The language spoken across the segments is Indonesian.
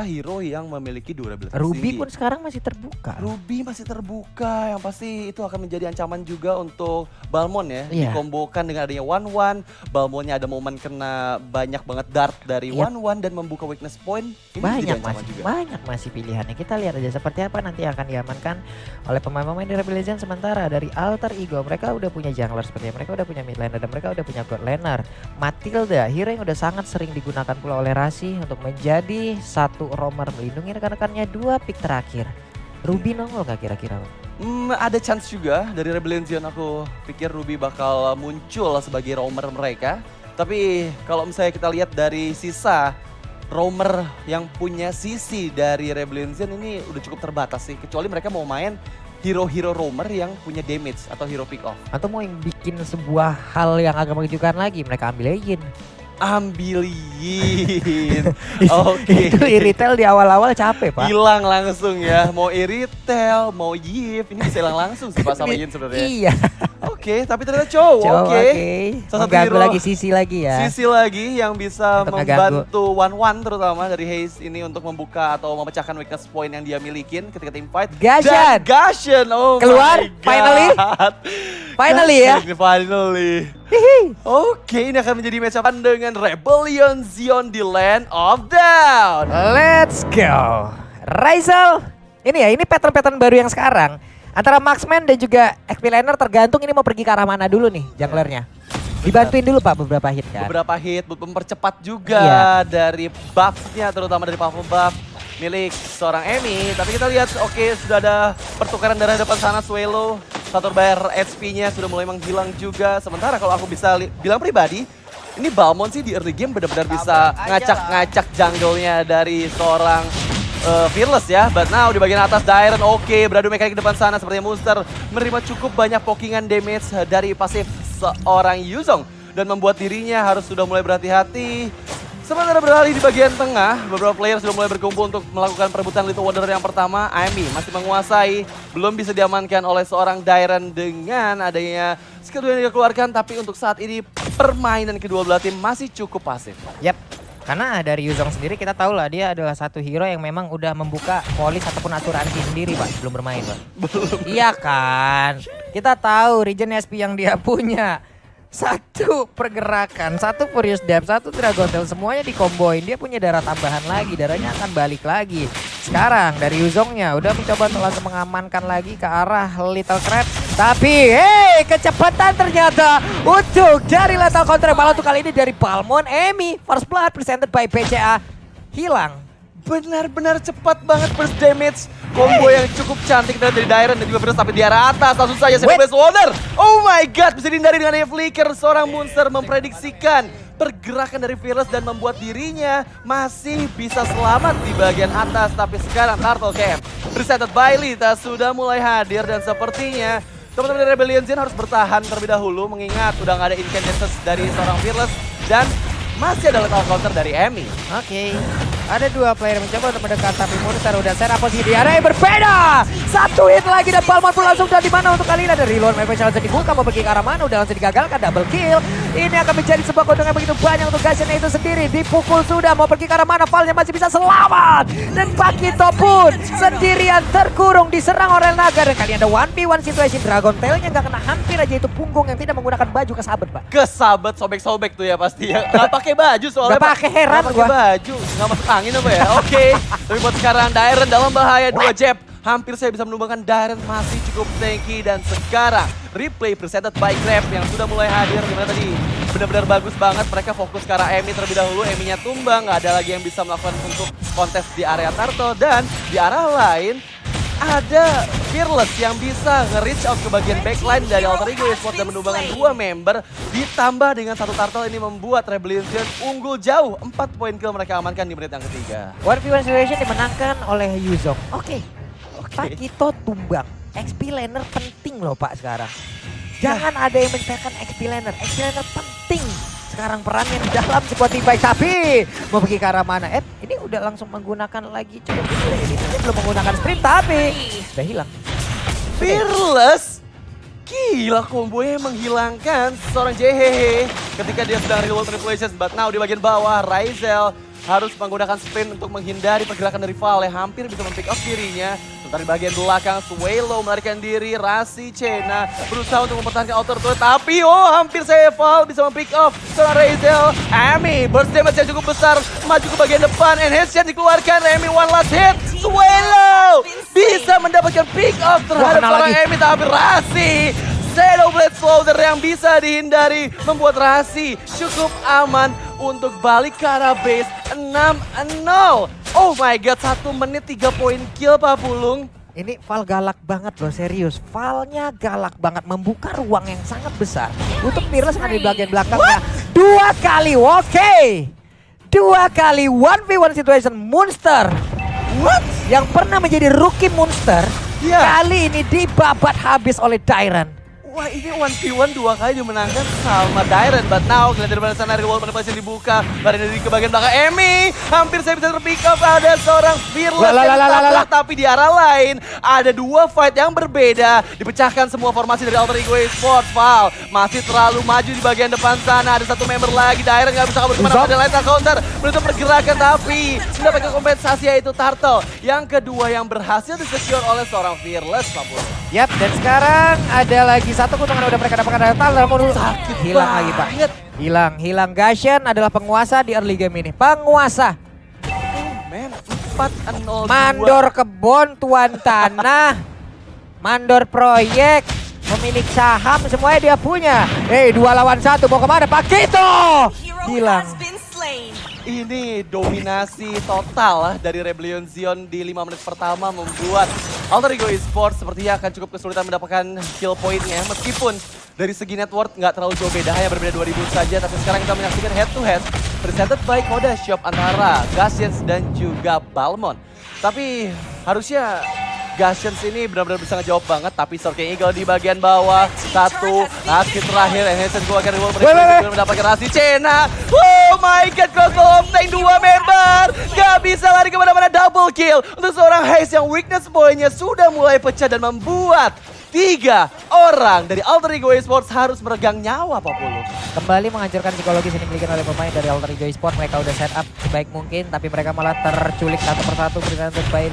hero yang memiliki durabilitas Ruby tinggi. pun sekarang masih terbuka. Ruby masih terbuka, yang pasti itu akan menjadi ancaman juga untuk Balmon ya. Iya. Dikombokan dengan adanya One-One, Balmonnya ada momen kena banyak banget dart dari Yap. One-One dan membuka weakness point. Ini Banyak jadi ancaman masih, juga. banyak masih pilihannya. Kita lihat aja seperti apa nanti akan diamankan oleh pemain-pemain di Rebel Legends. Sementara dari Alter Ego mereka udah punya jungler sepertinya, mereka udah punya mid laner dan mereka udah punya god laner. Matilda, hero yang udah sangat sering digunakan pula oleh Rasi untuk menjadi satu roamer melindungi rekan-rekannya 2 pick terakhir. Ruby nongol gak kira-kira? Ada chance juga dari Rebel Legends. Aku pikir Ruby bakal muncul sebagai roamer mereka. Tapi kalau misalnya kita lihat dari sisa roamer yang punya sisi dari Rebel Legends ini udah cukup terbatas sih. Kecuali mereka mau main hero-hero roamer yang punya damage atau hero pick off. Atau mau yang bikin sebuah hal yang agak mengejutkan lagi, mereka ambil Yin. Ambilin. Oke. Itu Iritel di awal-awal capek, Pak. Hilang langsung ya. Mau Iritel, mau Yif, ini bisa hilang langsung sih Pak sama Yin sebenarnya. Iya. Oke, tapi ternyata cowok. Oke. Salah satu hero lagi sisi lagi ya. Sisi lagi yang bisa Untuk ngeganggu. membantu One-One terutama dari Haze ini untuk membuka atau memecahkan weakness point yang dia milikin ketika team fight. Gashan. Dan Gashan, oh Keluar, my God. finally. Finally ya. Finally. Oke, ini akan menjadi match up dengan Rebellion Zion di Land of Down. Let's go. Raisel. Ini ya, ini pattern-pattern baru yang sekarang. Antara Marksman dan juga XP Laner tergantung ini mau pergi ke arah mana dulu nih junglernya. Dibantuin dulu Pak beberapa hit kan. Beberapa hit buat mempercepat juga dari buffnya, terutama dari powerful buff milik seorang Emi. Tapi kita lihat, oke, sudah ada pertukaran darah depan sana. Swelo, satu bayar HP-nya sudah mulai menghilang juga. Sementara kalau aku bisa bilang pribadi, ini Balmon sih di early game benar-benar bisa ngacak-ngacak jungle-nya dari seorang Fearless ya. But now di bagian atas Dairon, oke, beradu mekanik di depan sana sepertinya Monster menerima cukup banyak pokingan damage dari pasif seorang Yuzong dan membuat dirinya harus sudah mulai berhati-hati. Sementara beralih di bagian tengah, beberapa player sudah mulai berkumpul untuk melakukan perebutan Little Wonder yang pertama. Amy masih menguasai, belum bisa diamankan oleh seorang Dairon dengan adanya skill yang dikeluarkan. Tapi untuk saat ini permainan kedua belah tim masih cukup pasif. Yap. Karena dari Yuzong sendiri kita tahu lah dia adalah satu hero yang memang udah membuka polis ataupun asuransi sendiri Pak sebelum bermain Pak. Iya kan. Kita tahu regen SP yang dia punya. Satu pergerakan, satu Furious Depth, satu Dragon Tail, semuanya dikomboin. Dia punya darah tambahan lagi, darahnya akan balik lagi. Sekarang dari Yuzongnya udah mencoba untuk langsung mengamankan lagi ke arah Little Crab. Tapi kecepatan ternyata untuk dari Lethal Counter. Malah untuk kali ini dari Balmon. Emi, First Blood presented by PCA. Hilang. Benar-benar cepat banget burst damage. Combo yang cukup cantik dari Dairon dan juga Fearless, tapi di arah atas langsung saja Blast Wonder. Oh my God, bisa dihindari dengan adanya flicker. Seorang Monster memprediksikan pergerakan dari Fearless dan membuat dirinya masih bisa selamat di bagian atas. Tapi sekarang Turtle Camp presented by Lita sudah mulai hadir dan sepertinya teman-teman dari Rebellion Zen harus bertahan terlebih dahulu mengingat udah nggak ada incantations dari seorang Fearless dan masih ada lethal counter dari Emi. Oke. Ada dua player mencoba untuk mendekat tapi Monster udah serap posisi di arah yang berbeda. Satu hit lagi dan Balmon pun langsung dari mana untuk kali ini ada reload. Mepes langsung dibuka mau pergi ke arah mana udah langsung digagalkan double kill. Ini akan menjadi sebuah keuntungan begitu banyak untuk Gashan itu sendiri. Dipukul sudah mau pergi ke arah mana Valnya masih bisa selamat. Dan Pakito pun sendirian terkurung diserang oleh Naga. Dan kali ada 1v1 situation. Dragon Tailnya nggak kena, hampir aja itu punggung yang tidak menggunakan baju kesabet Pak. Kesabet sobek-sobek tuh ya pasti ya. Nggak pakai baju soalnya. Nggak pakai, heran nggak pakai baju, nggak masuk angin apa ya? Oke. Tapi buat sekarang Dairon dalam bahaya, 2 jab. Hampir saya bisa menumbangkan Dairon masih cukup tanky dan sekarang replay presented by Grab yang sudah mulai hadir. Gimana tadi? Benar-benar bagus banget, mereka fokus ke arah Emi terlebih dahulu. Eminya tumbang, nggak ada lagi yang bisa melakukan untuk kontes di area Turtle. Dan di arah lain ada Fearless yang bisa nge-reach out ke bagian backline dari Alter Ego Esports dan menumbangkan 2 member. Ditambah dengan satu Turtle ini membuat Rebellion unggul jauh. 4 poin kill mereka amankan di menit yang ketiga. 1v1 situation dimenangkan oleh Yuzong. Oke. Pakito tumbang. XP laner penting loh Pak sekarang. Jangan ada yang menciptakan XP laner. XP laner penting. Sekarang perannya di dalam sebuah team fight. Tapi mau pergi ke arah mana? Ini udah langsung menggunakan lagi. Coba ini belum menggunakan sprint tapi udah hilang. Fearless? Gila, kombonya menghilangkan seorang JHH ketika dia sedang reload tripulations. But now di bagian bawah, Raisel harus menggunakan sprint untuk menghindari pergerakan dari Val yang hampir bisa mempick off dirinya. Sementara di bagian belakang, Swelo melarikan diri, Rasi Cena berusaha untuk mempertahankan outer turret, tapi hampir saja Val bisa mempick off. Seorang Razel, Amy burst damage yang cukup besar, maju ke bagian depan, enhance shot dikeluarkan, Amy one last hit, Swelo bisa mendapatkan pick off terhadap seorang Amy, tapi Rasi Shadow Blade Slaughter yang bisa dihindari membuat Rasi cukup aman untuk balik ke arah base 6-0. Oh my god, 1 menit 3 poin kill Pak Pulung. Ini Val galak banget loh, serius. Valnya galak banget, membuka ruang yang sangat besar untuk Fearless yang ada di bagian belakangnya. 2 kali, oke. 2 kali 1v1 situation Monster. What? Yang pernah menjadi rookie Monster, kali ini dibabat habis oleh Dairon. Wah, ini 1v1 2 kali dimenangkan sama Dairon. But now, kalian dari sana reward manipulasi dibuka. Lari dari ke bagian belakang Amy. Hampir saya bisa terpick up. Ada seorang Fearless yang tetap, tapi di arah lain ada 2 fight yang berbeda. Dipecahkan semua formasi dari Alter Ego Esports. Val masih terlalu maju di bagian depan sana. Ada 1 member lagi. Dairon nggak bisa kabur kemana-mana. Ada Lethal Counter menutup pergerakan, tapi mendapatkan kompensasi yaitu Turtle. Yang kedua yang berhasil disecure oleh seorang Fearless. Yap, dan sekarang ada lagi satu keuntungan udah mereka dapatkan dari Tyler. Sakit hilang lagi Pak. Hilang. Gashen adalah penguasa di early game ini. Penguasa. Men, 4-0. Mandor kebun, tuan tanah, mandor proyek, pemilik saham, semuanya dia punya. 2 lawan 1, mau kemana Pak Kito? Hilang. Ini dominasi total dari Rebellion Zion di 5 menit pertama membuat Alter Ego Esports sepertinya akan cukup kesulitan mendapatkan kill point-nya. Meskipun dari segi net worth nggak terlalu jauh beda, hanya berbeda 2000 saja. Tapi sekarang kita menyaksikan head to head presented by Koda Shop antara Gashians dan juga Balmond. Tapi harusnya Gashians ini benar-benar bisa ngejawab banget, tapi Sorking Eagle di bagian bawah. 1 hit terakhir, Enhanced keluarkan reward mereka mendapatkan Rasi Cena. Oh my god, Cosmo tank 2 member. Gak bisa lari kemana-mana, double kill untuk seorang Haze yang weakness point-nya sudah mulai pecah dan membuat 3 orang dari Alter Ego Esports harus meregang nyawa Pak Pulu. Kembali menghancurkan psikologis yang dimiliki oleh pemain dari Alter Ego Esports. Mereka udah setup sebaik mungkin, tapi mereka malah terculik satu persatu presented by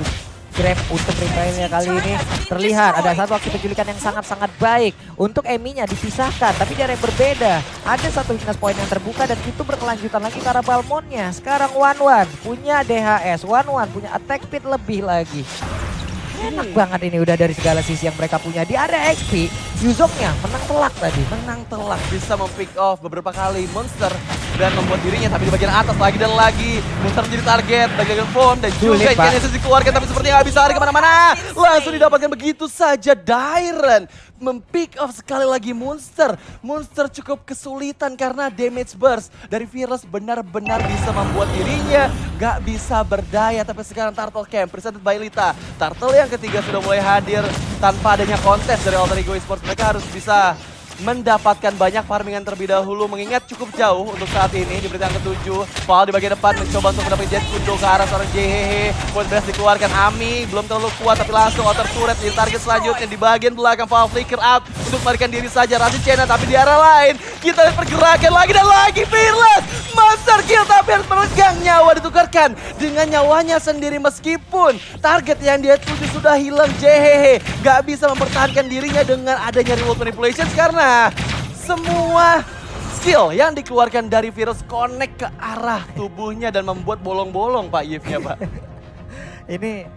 Grab. Untuk retailnya kali ini terlihat ada satu aksi penculikan yang sangat-sangat baik. Untuk Amy-nya dipisahkan, tapi dari yang berbeda. Ada satu weakness point yang terbuka dan itu berkelanjutan lagi ke arah Balmond-nya. Sekarang 1-1 punya DHS, 1-1 punya attack speed lebih lagi. Enak banget ini udah dari segala sisi yang mereka punya. Di area XP, Yuzongnya menang telak tadi. Menang telak, bisa mempick off beberapa kali Monster dan membuat dirinya, tapi di bagian atas lagi dan lagi. Monster jadi target, bagian form dan juga Genesis dikeluarkan, tapi sepertinya nggak bisa lari kemana-mana. Langsung didapatkan begitu saja Dairon. Mempick off sekali lagi Monster. Monster cukup kesulitan karena damage burst dari Fearless benar-benar bisa membuat dirinya gak bisa berdaya. Tapi sekarang Turtle Camp presented by Lita. Turtle yang ketiga sudah mulai hadir tanpa adanya kontes dari Alter Ego Esports. Mereka harus bisa mendapatkan banyak farmingan terlebih dahulu, mengingat cukup jauh untuk saat ini. Di berita yang ke-7, Val di bagian depan mencoba untuk mendapatkan Jet Kundo ke arah seorang JHH. Point Blast dikeluarkan, Ami belum terlalu kuat tapi langsung outer turret di target selanjutnya. Di bagian belakang Val flicker out untuk melarikan diri saja Rasi Cena, tapi di arah lain kita lihat pergerakan lagi dan lagi Fearless Monster kill, tapi harus meregang nyawa ditukarkan dengan nyawanya sendiri meskipun target yang dia tuju sudah hilang. JHH gak bisa mempertahankan dirinya dengan adanya reward manipulation karena semua skill yang dikeluarkan dari Virus connect ke arah tubuhnya dan membuat bolong-bolong Pak Yves-nya Pak. Ini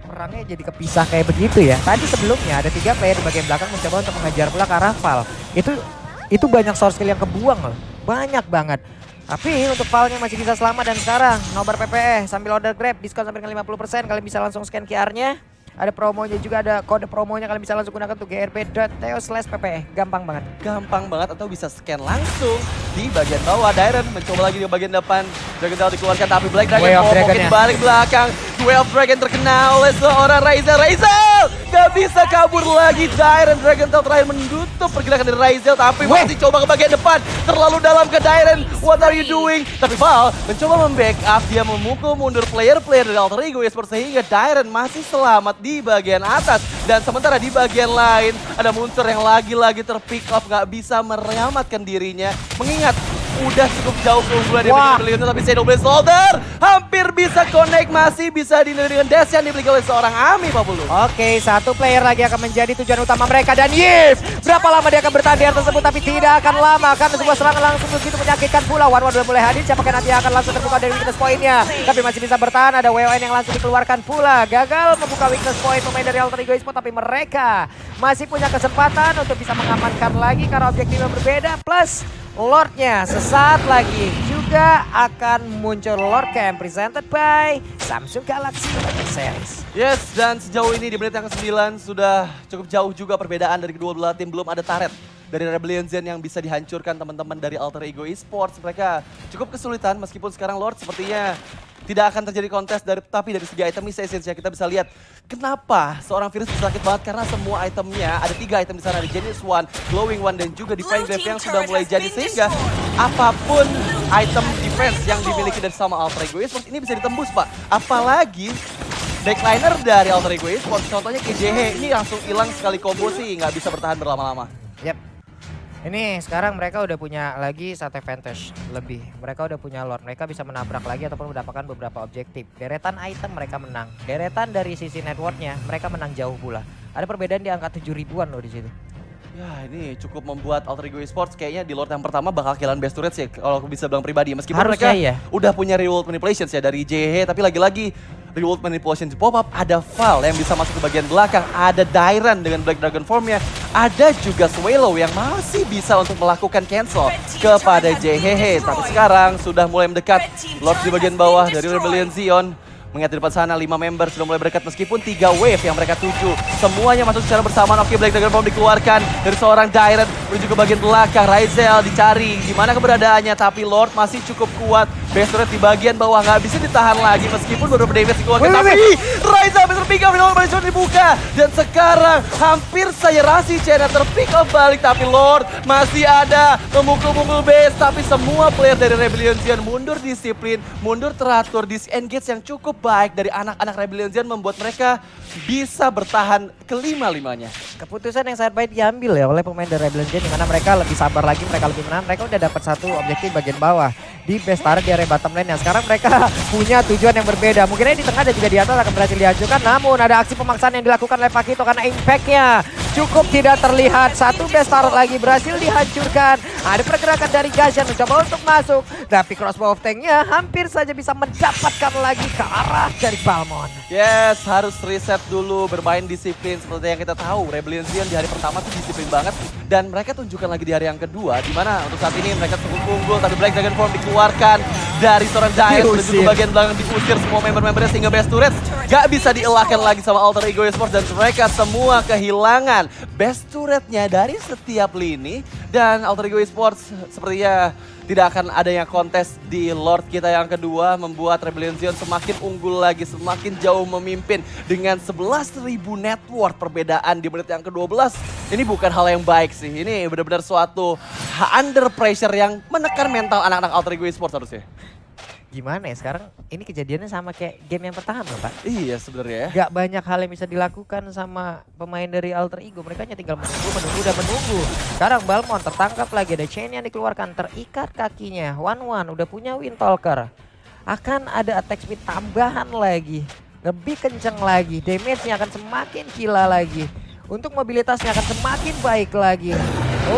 perangnya jadi kepisah kayak begitu ya. Tadi sebelumnya ada 3 player di bagian belakang mencoba untuk mengejar pula ke arah Val. Itu banyak source skill yang kebuang loh. Banyak banget. Tapi untuk Val-nya masih bisa selamat dan sekarang nobar PPE sambil order Grab diskon sampai dengan 50%. Kalian bisa langsung scan QR-nya. Ada promonya juga, ada kode promonya, kalian bisa langsung gunakan tuh grb.to/ppe. Gampang banget. Gampang banget, atau bisa scan langsung di bagian bawah. Dairon mencoba lagi di bagian depan. Dragon Tail dikeluarkan tapi Black Dragon mungkin balik belakang. Way of Dragon terkena oleh seorang Razel. Gak bisa kabur lagi. Dairon Dragon Tail terakhir menutup pergerakan dari Razel, tapi masih coba ke bagian depan. Terlalu dalam ke Dairon. What are you doing? Tapi Val mencoba membackup. Dia memukul mundur player-player dari Alter Ego Esports sehingga Dairon masih selamat di bagian atas. Dan sementara di bagian lain ada Monster yang lagi-lagi terpick off, gak bisa menyelamatkan dirinya. Mengingat udah cukup jauh keunggulan dari Rebellion, tapi Shadow Blade Soldier hampir bisa connect, masih bisa dinilai dengan dash yang dimiliki oleh seorang Ami, Pak Bulu. Oke, satu player lagi akan menjadi tujuan utama mereka dan Yves. Berapa lama dia akan bertahan di area tersebut, tapi tidak akan lama karena sebuah serangan langsung begitu menyakitkan pula. One udah mulai hadir, siapakah nanti akan langsung terbuka dari weakness point-nya. Tapi masih bisa bertahan, ada WON yang langsung dikeluarkan pula. Gagal membuka weakness point pemain dari Alter Ego Esports, tapi mereka masih punya kesempatan untuk bisa mengamankan lagi karena objektifnya berbeda. Plus Lordnya sesaat lagi juga akan muncul Lord Camp presented by Samsung Galaxy Series. Yes, dan sejauh ini di menit yang ke-9 sudah cukup jauh juga perbedaan dari kedua belah tim. Belum ada turret dari Rebellion Zen yang bisa dihancurkan teman-teman dari Alter Ego Esports. Mereka cukup kesulitan meskipun sekarang Lord sepertinya tidak akan terjadi kontes, tapi dari segi item essence ya kita bisa lihat kenapa seorang Virus bisa sakit banget karena semua itemnya ada 3 item di sana, ada Genius One, Glowing One dan juga Divine Glaive yang sudah mulai jadi, sehingga apapun item defense yang dimiliki dari sama Alter Ego Esports ini bisa ditembus, Pak. Apalagi backliner dari Alter Ego Esports, contohnya KJH ini langsung hilang sekali combo sih, nggak bisa bertahan berlama-lama. Yap. Ini sekarang mereka udah punya lagi satu advantage lebih. Mereka udah punya Lord, mereka bisa menabrak lagi ataupun mendapatkan beberapa objektif. Deretan item mereka menang, deretan dari sisi networknya mereka menang jauh pula. Ada perbedaan di angka 7 ribuan loh di situ. Ya ini cukup membuat Alter Ego Esports kayaknya di Lord yang pertama bakal kehilangan best turret sih kalau aku bisa bilang pribadi. Meskipun harusnya mereka udah punya reward manipulations ya dari JH, tapi lagi-lagi reward manipulation di pop-up, ada Val yang bisa masuk ke bagian belakang, ada Dairan dengan Black Dragon formnya, ada juga Swallow yang masih bisa untuk melakukan cancel kepada JHH. Tapi sekarang sudah mulai mendekat Lord di bagian bawah dari Rebellion Zion. Mengingat di depan sana 5 member sudah mulai berdekat meskipun 3 wave yang mereka tuju. Semuanya masuk secara bersamaan. Oke, Black Dragon Form dikeluarkan dari seorang Dairan menuju ke bagian belakang. Raizel dicari di mana keberadaannya, tapi Lord masih cukup kuat. Best turret di bagian bawah nggak bisa ditahan lagi meskipun beberapa damage dikeluarkan. Tapi Raizel bisa terpick up, Lord dibuka. Dan sekarang hampir saja Rasi Chena terpick up balik, tapi Lord masih ada memukul-mukul base. Tapi semua player dari Rebellion Zion mundur disiplin, mundur teratur, disengage yang cukup baik dari anak-anak Rebellion Zen membuat mereka bisa bertahan kelima-limanya. Keputusan yang sangat baik diambil ya oleh pemain dari Rebellion Zen, dimana mereka lebih sabar lagi, mereka lebih menang, mereka udah dapat satu objektif bagian bawah di base turret di area bottom lane. Yang sekarang mereka punya tujuan yang berbeda. Mungkin di tengah dan juga di atas akan berhasil dihancurkan, namun ada aksi pemaksaan yang dilakukan oleh Pakito karena impact-nya cukup tidak terlihat. Satu base turret lagi berhasil dihancurkan. Ada pergerakan dari Gashan mencoba untuk masuk, tapi crossbow of tank-nya hampir saja bisa mendapatkan lagi ke arah dari Balmond. Yes, harus reset dulu, bermain disiplin seperti yang kita tahu. Rebellion Zion di hari pertama tuh disiplin banget dan mereka tunjukkan lagi di hari yang kedua di mana untuk saat ini mereka cukup unggul, tapi Black Dragon Form dikeluarkan dari seorang Dairan menuju ke bagian belakang, diusir semua member-membernya sehingga best turret gak bisa dielakkan lagi sama Alter Ego Esports dan mereka semua kehilangan best turretnya dari setiap lini. Dan Alter Ego Esports sepertinya tidak akan adanya kontes di Lord kita yang kedua membuat Rebellion Zion semakin unggul lagi, semakin jauh memimpin dengan 11.000 net worth perbedaan di menit yang ke-12. Ini bukan hal yang baik sih, ini benar-benar suatu under pressure yang menekan mental anak-anak Alter Ego Esports harusnya. Gimana ya sekarang ini kejadiannya sama kayak game yang pertama, Pak. Iya sebenarnya ya. Gak banyak hal yang bisa dilakukan sama pemain dari Alter Ego. Mereka hanya tinggal menunggu dan menunggu. Sekarang Balmond tertangkap lagi, ada chain yang dikeluarkan, terikat kakinya. One udah punya Windtalker. Akan ada attack speed tambahan lagi, lebih kenceng lagi, damage-nya akan semakin gila lagi. Untuk mobilitasnya akan semakin baik lagi.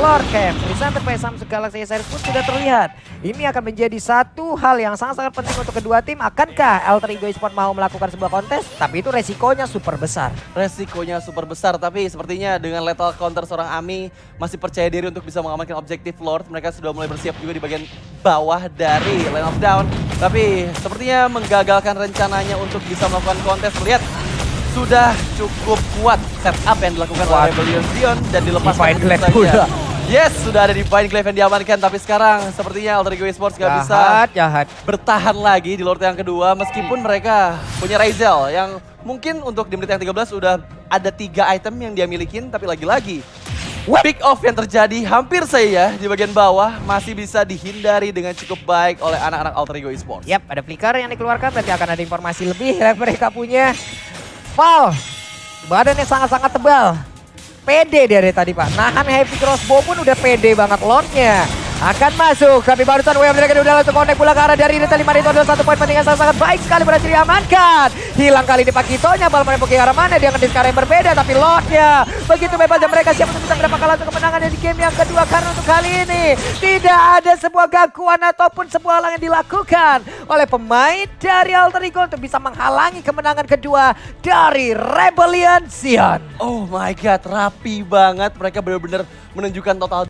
Lord Camp, presented by Samsung Galaxy Series pun sudah terlihat. Ini akan menjadi satu hal yang sangat-sangat penting untuk kedua tim. Akankah Alter Ego Esports mau melakukan sebuah kontes? Tapi itu resikonya super besar. Resikonya super besar, tapi sepertinya dengan lethal counter seorang Ami masih percaya diri untuk bisa mengamankan objektif Lord. Mereka sudah mulai bersiap juga di bagian bawah dari Lane of Down. Tapi sepertinya menggagalkan rencananya untuk bisa melakukan kontes. Lihat, sudah cukup kuat setup yang dilakukan oleh Rebellion Zion dan dilepas Divine Glaive pula. Yes, sudah ada Divine Glaive yang diamankan, tapi sekarang sepertinya Alter Ego Esports gak bisa bertahan lagi di Lord yang kedua meskipun mereka punya Raizel yang mungkin untuk di menit yang 13 sudah ada 3 item yang dia milikin, tapi lagi-lagi pick off yang terjadi hampir saja di bagian bawah masih bisa dihindari dengan cukup baik oleh anak-anak Alter Ego Esports. Yap, ada flicker yang dikeluarkan, berarti akan ada informasi lebih yang mereka punya. Val, badannya sangat-sangat tebal. Pede dari tadi, Pak. Nahan heavy crossbow pun udah pede banget Lordnya. akan masuk, tapi barusan WM mereka udah langsung connect pula ke arah dari Rita 5 itu adalah 1 poin penting yang sangat baik sekali berhasil diamankan. Hilang kali ini Pakitonya, bal mereka ke arah mana, dia akan di sekarang yang berbeda, tapi Lordnya begitu bebas dan mereka siap untuk bisa mendapatkan langsung kemenangan di game yang kedua karena untuk kali ini tidak ada sebuah gangguan ataupun sebuah hal yang dilakukan oleh pemain dari Alter Ego untuk bisa menghalangi kemenangan kedua dari Rebellion Sion. Oh my god, rapi banget. Mereka benar-benar menunjukkan total